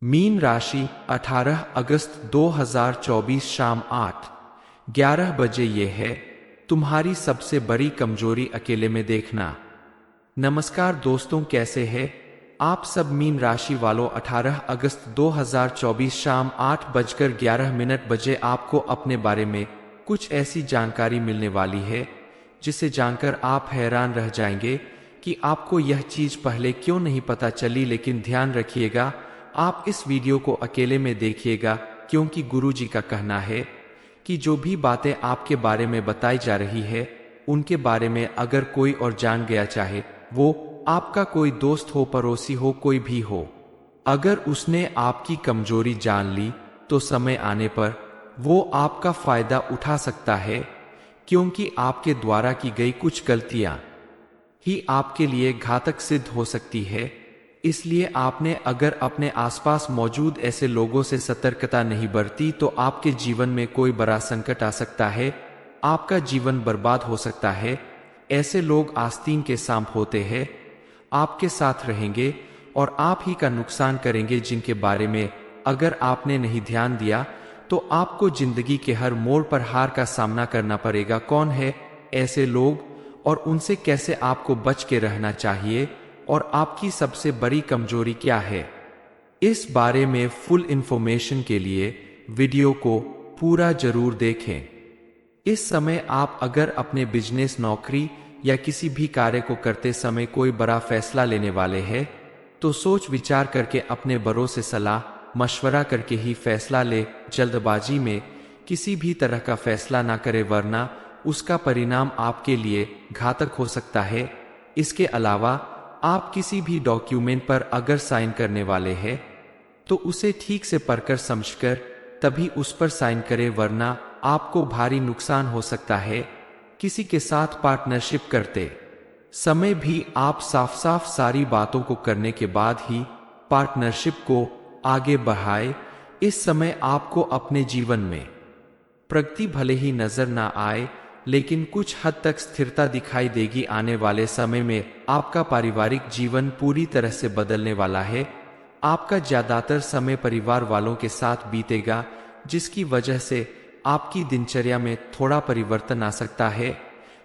Mean राशि 18 अगस्त 2024 शाम 8:11 बजे। ये है तुम्हारी सबसे बड़ी कमजोरी, अकेले में देखना। नमस्कार दोस्तों, कैसे हैं आप सब। मीन राशि वालों, 18 अगस्त 2024 शाम 8:11 बजे आपको अपने बारे में कुछ ऐसी जानकारी मिलने वाली है जिसे जानकर आप हैरान रह जाएंगे कि आपको यह चीज पहले क्यों नहीं पता चली। लेकिन ध्यान रखिएगा, आप इस वीडियो को अकेले में देखिएगा, क्योंकि गुरुजी का कहना है कि जो भी बातें आपके बारे में बताई जा रही है उनके बारे में अगर कोई और जान गया, चाहे वो आपका कोई दोस्त हो, पड़ोसी हो, कोई भी हो, अगर उसने आपकी कमजोरी जान ली तो समय आने पर वो आपका फायदा उठा सकता है, क्योंकि आपके द्वारा की गई कुछ गलतियां ही आपके लिए घातक सिद्ध हो सकती है। इसलिए आपने अगर अपने आसपास मौजूद ऐसे लोगों से सतर्कता नहीं बरती तो आपके जीवन में कोई बड़ा संकट आ सकता है, आपका जीवन बर्बाद हो सकता है। ऐसे लोग आस्तीन के सांप होते हैं, आपके साथ रहेंगे और आप ही का नुकसान करेंगे, जिनके बारे में अगर आपने नहीं ध्यान दिया तो आपको जिंदगी के हर मोड़ पर हार का सामना करना पड़ेगा। कौन है ऐसे लोग और उनसे कैसे आपको बच के रहना चाहिए, और आपकी सबसे बड़ी कमजोरी क्या है, इस बारे में फुल इंफॉर्मेशन के लिए वीडियो को पूरा जरूर देखें। इस समय आप अगर अपने बिजनेस, नौकरी या किसी भी कार्य को करते समय कोई बड़ा फैसला लेने वाले हैं तो सोच विचार करके, अपने बड़ों से सलाह मशवरा करके ही फैसला ले। जल्दबाजी में किसी भी तरह का फैसला ना करें, वरना उसका परिणाम आपके लिए घातक हो सकता है। इसके अलावा आप किसी भी डॉक्यूमेंट पर अगर साइन करने वाले हैं तो उसे ठीक से पढ़कर समझकर तभी उस पर साइन करें, वरना आपको भारी नुकसान हो सकता है। किसी के साथ पार्टनरशिप करते समय भी आप साफ साफ सारी बातों को करने के बाद ही पार्टनरशिप को आगे बढ़ाए। इस समय आपको अपने जीवन में प्रगति भले ही नजर ना आए, लेकिन कुछ हद तक स्थिरता दिखाई देगी। आने वाले समय में आपका पारिवारिक जीवन पूरी तरह से बदलने वाला है। आपका ज्यादातर समय परिवार वालों के साथ बीतेगा, जिसकी वजह से आपकी दिनचर्या में थोड़ा परिवर्तन आ सकता है।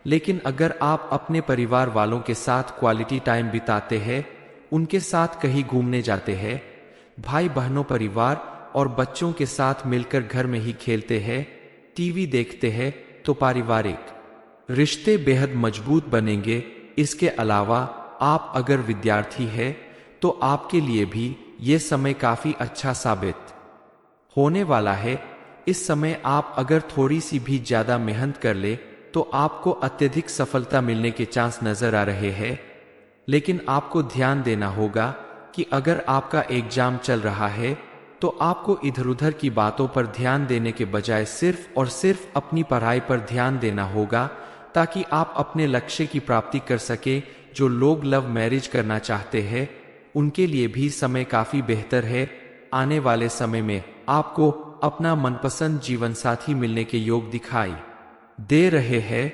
लेकिन अगर आप अपने परिवार वालों के साथ क्वालिटी टाइम बिताते हैं, उनके साथ कहीं घूमने जाते हैं, भाई बहनों, परिवार और बच्चों के साथ मिलकर घर में ही खेलते हैं, टीवी देखते हैं, तो पारिवारिक रिश्ते बेहद मजबूत बनेंगे। इसके अलावा आप अगर विद्यार्थी हैं तो आपके लिए भी ये समय काफी अच्छा साबित होने वाला है। इस समय आप अगर थोड़ी सी भी ज्यादा मेहनत कर ले तो आपको अत्यधिक सफलता मिलने के चांस नजर आ रहे हैं। लेकिन आपको ध्यान देना होगा कि अगर आपका एग्जाम चल रहा है तो आपको इधर उधर की बातों पर ध्यान देने के बजाय सिर्फ और सिर्फ अपनी पढ़ाई पर ध्यान देना होगा, ताकि आप अपने लक्ष्य की प्राप्ति कर सके। जो लोग लव मैरिज करना चाहते हैं उनके लिए भी समय काफी बेहतर है। आने वाले समय में आपको अपना मनपसंद जीवन साथी मिलने के योग दिखाई दे रहे हैं।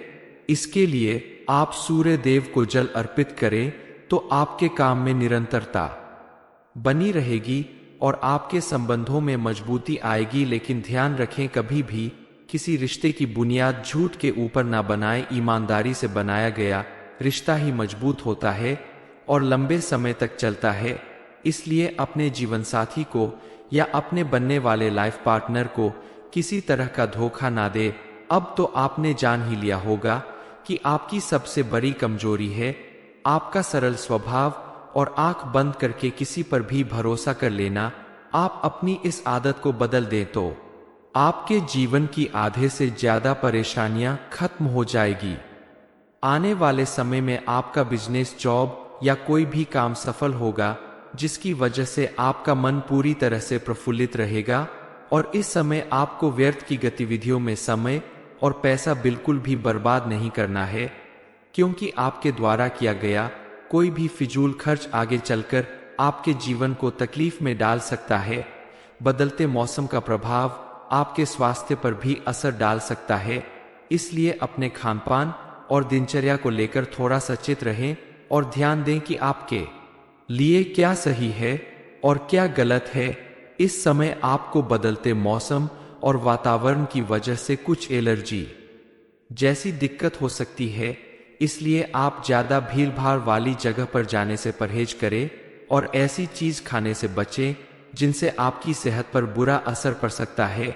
इसके लिए आप सूर्य देव को जल अर्पित करें तो आपके काम में निरंतरता बनी रहेगी और आपके संबंधों में मजबूती आएगी। लेकिन ध्यान रखें, कभी भी किसी रिश्ते की बुनियाद झूठ के ऊपर ना बनाएं। ईमानदारी से बनाया गया रिश्ता ही मजबूत होता है और लंबे समय तक चलता है। इसलिए अपने जीवन साथी को या अपने बनने वाले लाइफ पार्टनर को किसी तरह का धोखा ना दे। अब तो आपने जान ही लिया होगा कि आपकी सबसे बड़ी कमजोरी है आपका सरल स्वभाव और आंख बंद करके किसी पर भी भरोसा कर लेना। आप अपनी इस आदत को बदल दें तो आपके जीवन की आधे से ज्यादा परेशानियां खत्म हो जाएगी। आने वाले समय में आपका बिजनेस, जॉब या कोई भी काम सफल होगा, जिसकी वजह से आपका मन पूरी तरह से प्रफुल्लित रहेगा। और इस समय आपको व्यर्थ की गतिविधियों में समय और पैसा बिल्कुल भी बर्बाद नहीं करना है, क्योंकि आपके द्वारा किया गया कोई भी फिजूल खर्च आगे चलकर आपके जीवन को तकलीफ में डाल सकता है। बदलते मौसम का प्रभाव आपके स्वास्थ्य पर भी असर डाल सकता है। इसलिए अपने खानपान और दिनचर्या को लेकर थोड़ा सचेत रहें और ध्यान दें कि आपके लिए क्या सही है और क्या गलत है। इस समय आपको बदलते मौसम और वातावरण की वजह से कुछ एलर्जी जैसी दिक्कत हो सकती है, इसलिए आप ज्यादा भीड़ भाड़ वाली जगह पर जाने से परहेज करें और ऐसी चीज खाने से बचें जिनसे आपकी सेहत पर बुरा असर पड़ सकता है।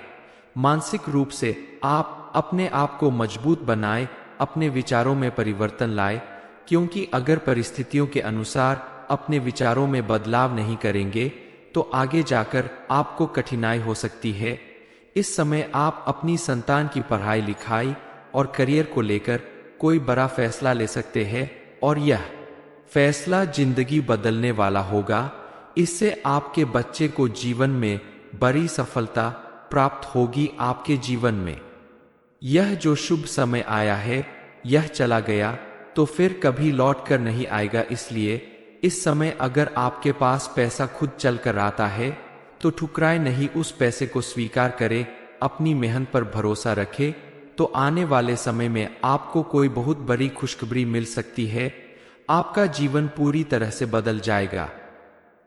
मानसिक रूप से आप अपने आप को मजबूत बनाएं, अपने विचारों में परिवर्तन लाएं, क्योंकि अगर परिस्थितियों के अनुसार अपने विचारों में बदलाव नहीं करेंगे तो आगे जाकर आपको कठिनाई हो सकती है। इस समय आप अपनी संतान की पढ़ाई लिखाई और करियर को लेकर कोई बड़ा फैसला ले सकते हैं और यह फैसला जिंदगी बदलने वाला होगा। इससे आपके बच्चे को जीवन में बड़ी सफलता प्राप्त होगी। आपके जीवन में यह जो शुभ समय आया है यह चला गया तो फिर कभी लौट कर नहीं आएगा, इसलिए इस समय अगर आपके पास पैसा खुद चल कर आता है तो ठुकराए नहीं, उस पैसे को स्वीकार करें, अपनी मेहनत पर भरोसा रखें तो आने वाले समय में आपको कोई बहुत बड़ी खुशखबरी मिल सकती है। आपका जीवन पूरी तरह से बदल जाएगा।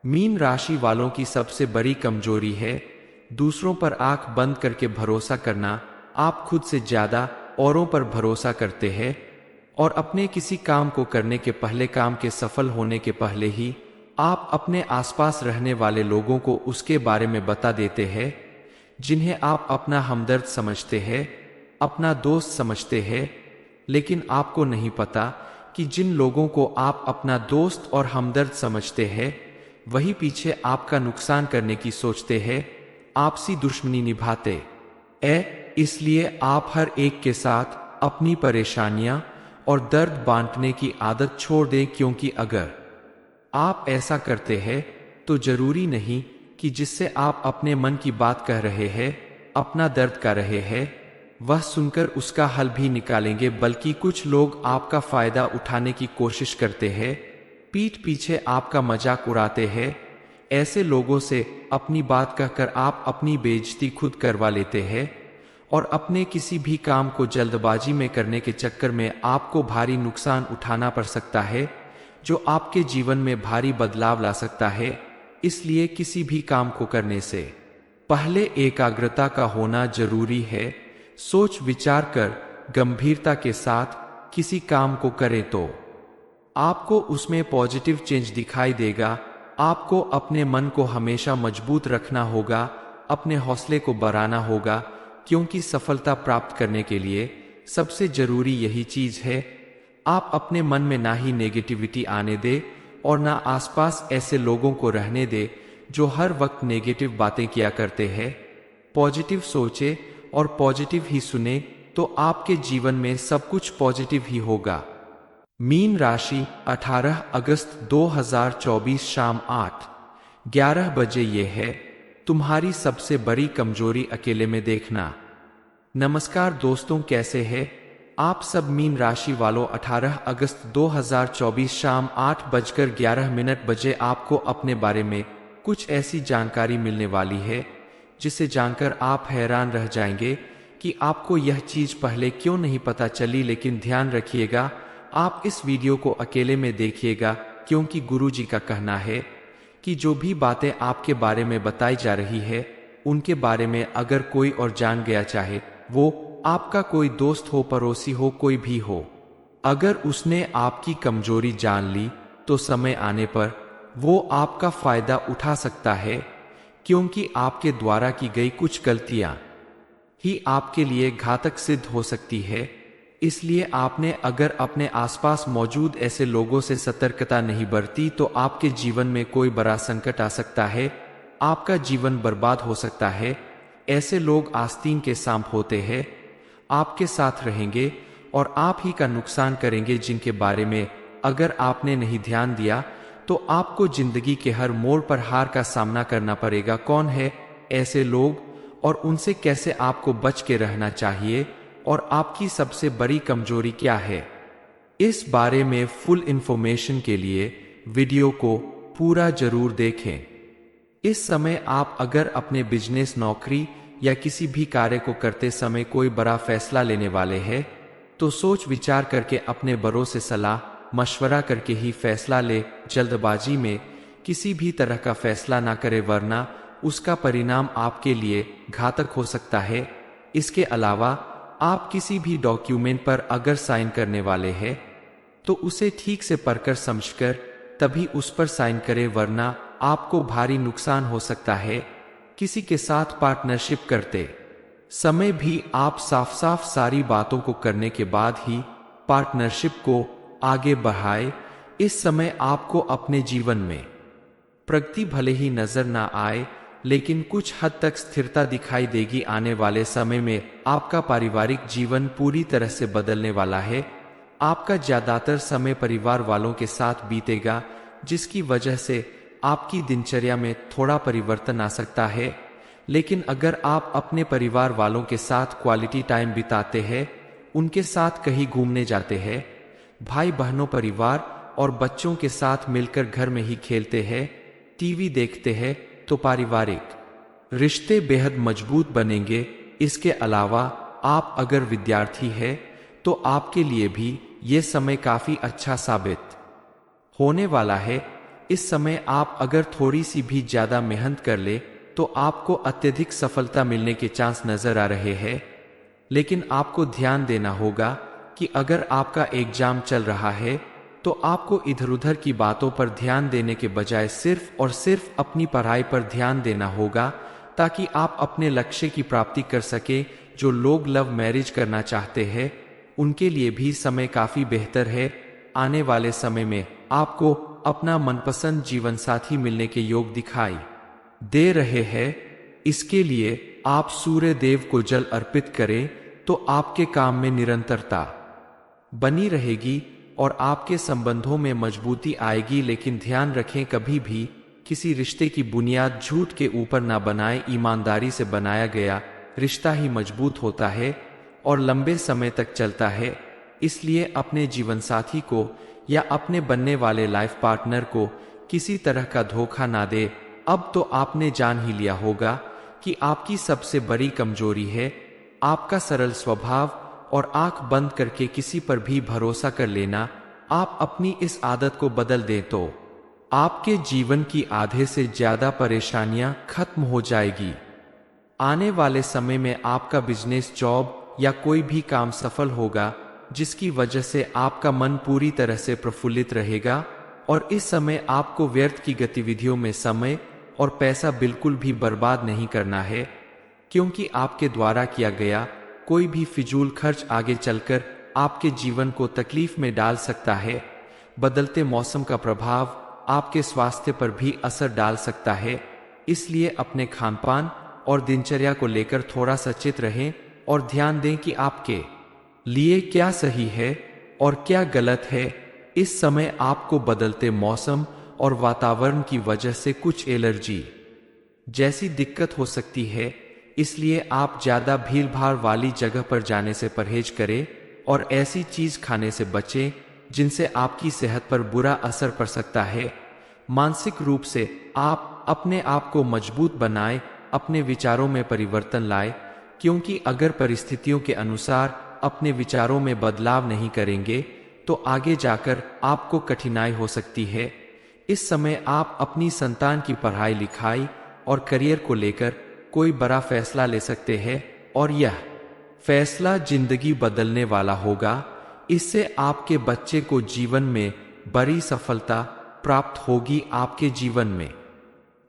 मीन राशि वालों की सबसे बड़ी कमजोरी है दूसरों पर आंख बंद करके भरोसा करना। आप खुद से ज्यादा औरों पर भरोसा करते हैं और अपने किसी काम को करने के पहले, काम के सफल होने के पहले ही आप अपने आसपास रहने वाले लोगों को उसके बारे में बता देते हैं, जिन्हें आप अपना हमदर्द समझते हैं, अपना दोस्त समझते हैं। लेकिन आपको नहीं पता कि जिन लोगों को आप अपना दोस्त और हमदर्द समझते हैं वही पीछे आपका नुकसान करने की सोचते हैं, आपसी दुश्मनी निभाते इसलिए आप हर एक के साथ अपनी परेशानियां और दर्द बांटने की आदत छोड़ दें, क्योंकि अगर आप ऐसा करते हैं तो जरूरी नहीं कि जिससे आप अपने मन की बात कह रहे हैं, अपना दर्द कर रहे हैं, वह सुनकर उसका हल भी निकालेंगे, बल्कि कुछ लोग आपका फायदा उठाने की कोशिश करते हैं, पीठ पीछे आपका मजाक उड़ाते हैं। ऐसे लोगों से अपनी बात कहकर आप अपनी बेइज्जती खुद करवा लेते हैं और अपने किसी भी काम को जल्दबाजी में करने के चक्कर में आपको भारी नुकसान उठाना पड़ सकता है, जो आपके जीवन में भारी बदलाव ला सकता है। इसलिए किसी भी काम को करने से पहले एकाग्रता का होना जरूरी है। सोच विचार कर गंभीरता के साथ किसी काम को करें तो आपको उसमें पॉजिटिव चेंज दिखाई देगा। आपको अपने मन को हमेशा मजबूत रखना होगा, अपने हौसले को बढ़ाना होगा, क्योंकि सफलता प्राप्त करने के लिए सबसे जरूरी यही चीज है। आप अपने मन में ना ही नेगेटिविटी आने दे और ना आसपास ऐसे लोगों को रहने दे जो हर वक्त नेगेटिव बातें किया करते हैं। पॉजिटिव सोचे और पॉजिटिव ही सुने तो आपके जीवन में सब कुछ पॉजिटिव ही होगा। मीन राशि 18 अगस्त 2024 शाम 8:11 बजे ये है तुम्हारी सबसे बड़ी कमजोरी अकेले में देखना। नमस्कार दोस्तों, कैसे हैं आप सब। मीन राशि वालों, 18 अगस्त 2024 शाम 8:11 बजे आपको अपने बारे में कुछ ऐसी जानकारी मिलने वाली है जिसे जानकर आप हैरान रह जाएंगे कि आपको यह चीज पहले क्यों नहीं पता चली। लेकिन ध्यान रखिएगा, आप इस वीडियो को अकेले में देखिएगा, क्योंकि गुरुजी का कहना है कि जो भी बातें आपके बारे में बताई जा रही है उनके बारे में अगर कोई और जान गया, चाहे वो आपका कोई दोस्त हो, पड़ोसी हो, कोई भी हो, अगर उसने आपकी कमजोरी जान ली तो समय आने पर वो आपका फायदा उठा सकता है, क्योंकि आपके द्वारा की गई कुछ गलतियां ही आपके लिए घातक सिद्ध हो सकती है। इसलिए आपने अगर अपने आसपास मौजूद ऐसे लोगों से सतर्कता नहीं बरती तो आपके जीवन में कोई बड़ा संकट आ सकता है, आपका जीवन बर्बाद हो सकता है। ऐसे लोग आस्तीन के सांप होते हैं, आपके साथ रहेंगे और आप ही का नुकसान करेंगे, जिनके बारे में अगर आपने नहीं ध्यान दिया तो आपको जिंदगी के हर मोड़ पर हार का सामना करना पड़ेगा। कौन है ऐसे लोग और उनसे कैसे आपको बच के रहना चाहिए और आपकी सबसे बड़ी कमजोरी क्या है, इस बारे में फुल इंफॉर्मेशन के लिए वीडियो को पूरा जरूर देखें। इस समय आप अगर अपने बिजनेस, नौकरी या किसी भी कार्य को करते समय कोई बड़ा फैसला लेने वाले हैं तो सोच विचार करके अपने बड़ों से सलाह मशवरा करके ही फैसला ले। जल्दबाजी में किसी भी तरह का फैसला ना करें, वरना उसका परिणाम आपके लिए घातक हो सकता है। इसके अलावा आप किसी भी डॉक्यूमेंट पर अगर साइन करने वाले हैं तो उसे ठीक से पढ़कर समझकर तभी उस पर साइन करें, वरना आपको भारी नुकसान हो सकता है। किसी के साथ पार्टनरशिप करते समय भी आप साफ साफ सारी बातों को करने के बाद ही पार्टनरशिप को आगे बढ़ाए। इस समय आपको अपने जीवन में प्रगति भले ही नजर ना आए, लेकिन कुछ हद तक स्थिरता दिखाई देगी। आने वाले समय में आपका पारिवारिक जीवन पूरी तरह से बदलने वाला है। आपका ज्यादातर समय परिवार वालों के साथ बीतेगा, जिसकी वजह से आपकी दिनचर्या में थोड़ा परिवर्तन आ सकता है। लेकिन अगर आप अपने परिवार वालों के साथ क्वालिटी टाइम बिताते हैं, उनके साथ कहीं घूमने जाते हैं, भाई बहनों, परिवार और बच्चों के साथ मिलकर घर में ही खेलते हैं, टीवी देखते हैं, तो पारिवारिक रिश्ते बेहद मजबूत बनेंगे। इसके अलावा आप अगर विद्यार्थी हैं तो आपके लिए भी ये समय काफी अच्छा साबित होने वाला है। इस समय आप अगर थोड़ी सी भी ज्यादा मेहनत कर ले तो आपको अत्यधिक सफलता मिलने के चांस नजर आ रहे हैं। लेकिन आपको ध्यान देना होगा कि अगर आपका एग्जाम चल रहा है तो आपको इधर उधर की बातों पर ध्यान देने के बजाय सिर्फ और सिर्फ अपनी पढ़ाई पर ध्यान देना होगा, ताकि आप अपने लक्ष्य की प्राप्ति कर सके। जो लोग लव मैरिज करना चाहते हैं उनके लिए भी समय काफी बेहतर है। आने वाले समय में आपको अपना मनपसंद जीवन साथी मिलने के योग दिखाई दे रहे हैं। इसके लिए आप सूर्य देव को जल अर्पित करें तो आपके काम में निरंतरता बनी रहेगी और आपके संबंधों में मजबूती आएगी। लेकिन ध्यान रखें, कभी भी किसी रिश्ते की बुनियाद झूठ के ऊपर ना बनाएं। ईमानदारी से बनाया गया रिश्ता ही मजबूत होता है और लंबे समय तक चलता है। इसलिए अपने जीवन साथी को या अपने बनने वाले लाइफ पार्टनर को किसी तरह का धोखा ना दे। अब तो आपने जान ही लिया होगा कि आपकी सबसे बड़ी कमजोरी है आपका सरल स्वभाव और आंख बंद करके किसी पर भी भरोसा कर लेना। आप अपनी इस आदत को बदल दें तो आपके जीवन की आधे से ज्यादा परेशानियां खत्म हो जाएगी। आने वाले समय में आपका बिजनेस, जॉब या कोई भी काम सफल होगा, जिसकी वजह से आपका मन पूरी तरह से प्रफुल्लित रहेगा। और इस समय आपको व्यर्थ की गतिविधियों में समय और पैसा बिल्कुल भी बर्बाद नहीं करना है, क्योंकि आपके द्वारा किया गया कोई भी फिजूल खर्च आगे चलकर आपके जीवन को तकलीफ में डाल सकता है। बदलते मौसम का प्रभाव आपके स्वास्थ्य पर भी असर डाल सकता है। इसलिए अपने खानपान और दिनचर्या को लेकर थोड़ा सचेत रहें और ध्यान दें कि आपके लिए क्या सही है और क्या गलत है। इस समय आपको बदलते मौसम और वातावरण की वजह से कुछ एलर्जी जैसी दिक्कत हो सकती है। इसलिए आप ज्यादा भीड़ भाड़ वाली जगह पर जाने से परहेज करें और ऐसी चीज खाने से बचें जिनसे आपकी सेहत पर बुरा असर पड़ सकता है। मानसिक रूप से आप अपने आप को मजबूत बनाएं, अपने विचारों में परिवर्तन लाएं, क्योंकि अगर परिस्थितियों के अनुसार अपने विचारों में बदलाव नहीं करेंगे तो आगे जाकर आपको कठिनाई हो सकती है। इस समय आप अपनी संतान की पढ़ाई लिखाई और करियर को लेकर कोई बड़ा फैसला ले सकते हैं और यह फैसला जिंदगी बदलने वाला होगा। इससे आपके बच्चे को जीवन में बड़ी सफलता प्राप्त होगी। आपके जीवन में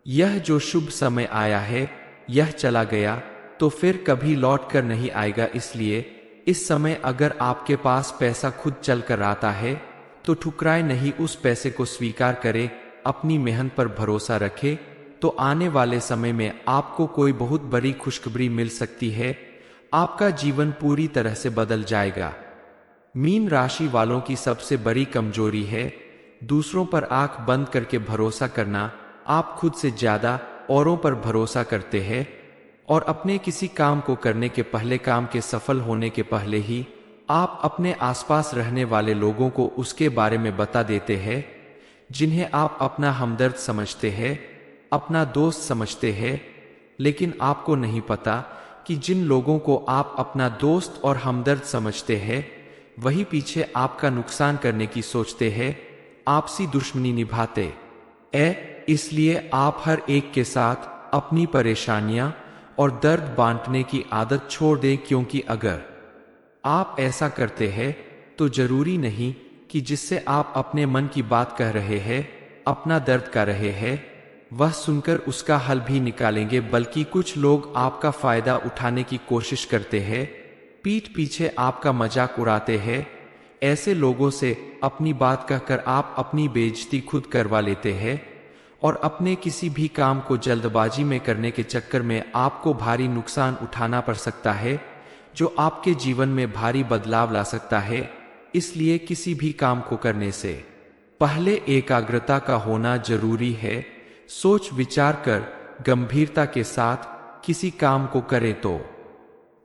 यह जो शुभ समय आया है यह चला गया तो फिर कभी लौट कर नहीं आएगा। इसलिए इस समय अगर आपके पास पैसा खुद चल कर आता है तो ठुकराए नहीं, उस पैसे को स्वीकार करें, अपनी मेहनत पर भरोसा रखें, तो आने वाले समय में आपको कोई बहुत बड़ी खुशखबरी मिल सकती है। आपका जीवन पूरी तरह से बदल जाएगा। मीन राशि वालों की सबसे बड़ी कमजोरी है दूसरों पर आंख बंद करके भरोसा करना। आप खुद से ज्यादा औरों पर भरोसा करते हैं और अपने किसी काम को करने के पहले, काम के सफल होने के पहले ही आप अपने आसपास रहने वाले लोगों को उसके बारे में बता देते हैं, जिन्हें आप अपना हमदर्द समझते हैं, अपना दोस्त समझते हैं। लेकिन आपको नहीं पता कि जिन लोगों को आप अपना दोस्त और हमदर्द समझते हैं वही पीछे आपका नुकसान करने की सोचते हैं, आपसी दुश्मनी निभाते। इसलिए आप हर एक के साथ अपनी परेशानियां और दर्द बांटने की आदत छोड़ दें, क्योंकि अगर आप ऐसा करते हैं तो जरूरी नहीं कि जिससे आप अपने मन की बात कह रहे हैं, अपना दर्द कर रहे हैं, वह सुनकर उसका हल भी निकालेंगे, बल्कि कुछ लोग आपका फायदा उठाने की कोशिश करते हैं, पीठ पीछे आपका मजाक उड़ाते हैं। ऐसे लोगों से अपनी बात कहकर आप अपनी बेइज्जती खुद करवा लेते हैं और अपने किसी भी काम को जल्दबाजी में करने के चक्कर में आपको भारी नुकसान उठाना पड़ सकता है, जो आपके जीवन में भारी बदलाव ला सकता है। इसलिए किसी भी काम को करने से पहले एकाग्रता का होना जरूरी है। सोच विचार कर गंभीरता के साथ किसी काम को करें तो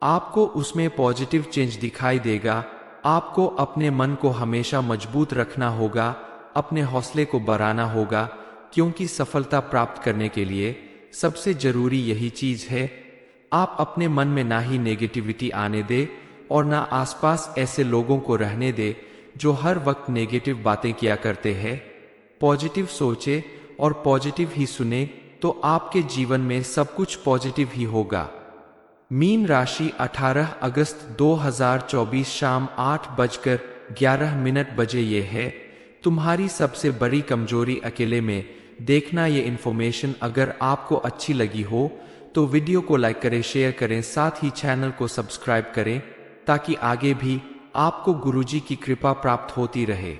आपको उसमें पॉजिटिव चेंज दिखाई देगा। आपको अपने मन को हमेशा मजबूत रखना होगा, अपने हौसले को बढ़ाना होगा, क्योंकि सफलता प्राप्त करने के लिए सबसे जरूरी यही चीज है। आप अपने मन में ना ही नेगेटिविटी आने दे और ना आसपास ऐसे लोगों को रहने दे जो हर वक्त नेगेटिव बातें किया करते हैं। पॉजिटिव सोचे और पॉजिटिव ही सुने तो आपके जीवन में सब कुछ पॉजिटिव ही होगा। मीन राशि 18 अगस्त 2024 शाम 8:11 बजे ये है तुम्हारी सबसे बड़ी कमजोरी अकेले में देखना। ये इन्फॉर्मेशन अगर आपको अच्छी लगी हो तो वीडियो को लाइक करें, शेयर करें, साथ ही चैनल को सब्सक्राइब करें ताकि आगे भी आपको गुरुजी की कृपा प्राप्त होती रहे।